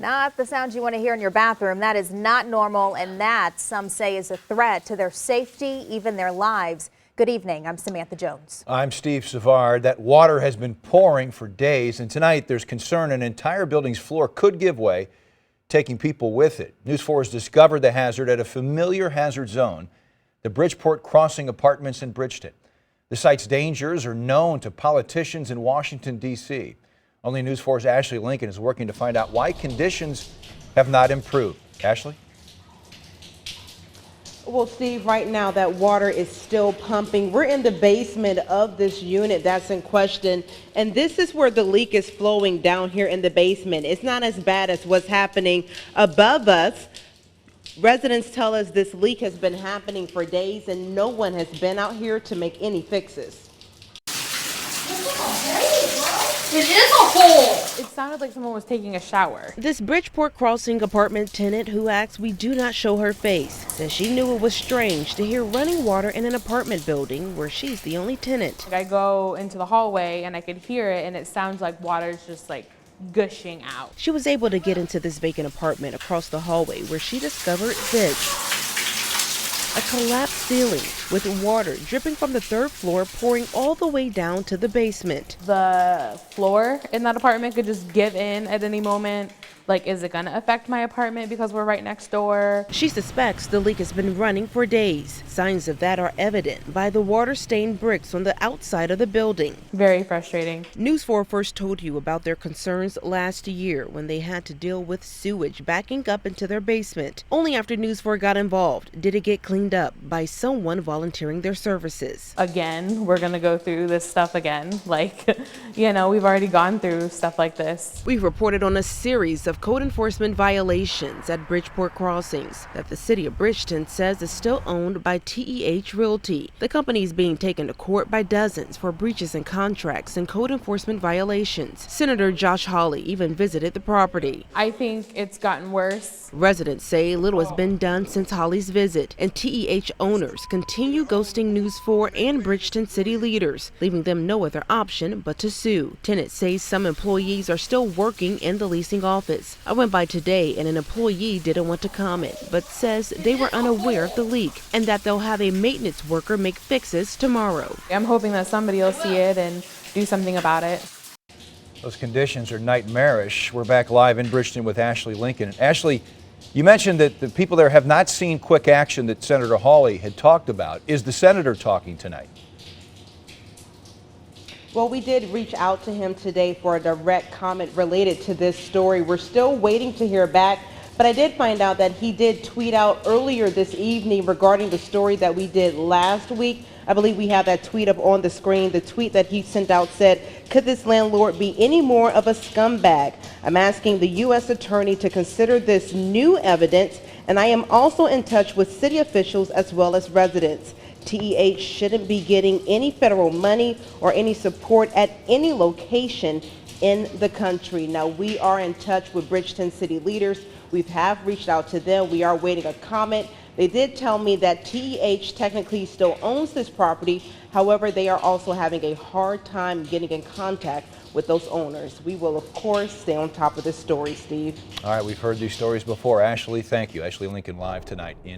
Not the sounds you want to hear in your bathroom. That is not normal, and that, some say, is a threat to their safety, even their lives. Good evening. I'm Samantha Jones. I'm Steve Savard. That water has been pouring for days, and tonight there's concern an entire building's floor could give way, taking people with it. News 4 has discovered the hazard at a familiar hazard zone, the Bridgeport Crossing Apartments in Bridgeton. The site's dangers are known to politicians in Washington, D.C. Only News 4's Ashley Lincoln is working to find out why conditions have not improved. Ashley? Well, Steve, right now that water is still pumping. We're in the basement of this unit that's in question, and this is where the leak is flowing down here in the basement. It's not as bad as what's happening above us. Residents tell us this leak has been happening for days, and no one has been out here to make any fixes. It is a hole! It sounded like someone was taking a shower. This Bridgeport Crossing apartment tenant, who asks we do not show her face, says she knew it was strange to hear running water in an apartment building where she's the only tenant. I go into the hallway and I could hear it, and it sounds like water's just like gushing out. She was able to get into this vacant apartment across the hallway where she discovered this. A collapsed ceiling with water dripping from the third floor pouring all the way down to the basement. The floor in that apartment could just give in at any moment. Like, is it gonna affect my apartment because we're right next door? She suspects the leak has been running for days. Signs of that are evident by the water-stained bricks on the outside of the building. Very frustrating. News 4 first told you about their concerns last year when they had to deal with sewage backing up into their basement. Only after News 4 got involved did it get cleaned up by someone volunteering their services. Again, we're gonna go through this stuff again. Like, you know, we've already gone through stuff like this. We've reported on a series of code enforcement violations at Bridgeport Crossings that the city of Bridgeton says is still owned by TEH Realty. The company is being taken to court by dozens for breaches in contracts and code enforcement violations. Senator Josh Hawley even visited the property. I think it's gotten worse. Residents say little has been done since Hawley's visit, and TEH owners continue ghosting News 4 and Bridgeton city leaders, leaving them no other option but to sue. Tenants say some employees are still working in the leasing office. I went by today and an employee didn't want to comment, but says they were unaware of the leak and that they'll have a maintenance worker make fixes tomorrow. I'm hoping that somebody will see it and do something about it. Those conditions are nightmarish. We're back live in Bridgeton with Ashley Lincoln. Ashley, you mentioned that the people there have not seen quick action that Senator Hawley had talked about. Is the senator talking tonight? Well, we did reach out to him today for a direct comment related to this story. We're still waiting to hear back, but I did find out that he did tweet out earlier this evening regarding the story that we did last week. I believe we have that tweet up on the screen. The tweet that he sent out said, "Could this landlord be any more of a scumbag? I'm asking the U.S. attorney to consider this new evidence, and I am also in touch with city officials as well as residents. TEH shouldn't be getting any federal money or any support at any location in the country." Now, we are in touch with Bridgeton city leaders. We have reached out to them. We are waiting a comment. They did tell me that TEH technically still owns this property. However, they are also having a hard time getting in contact with those owners. We will, of course, stay on top of this story, Steve. All right, we've heard these stories before. Ashley, thank you. Ashley Lincoln live tonight in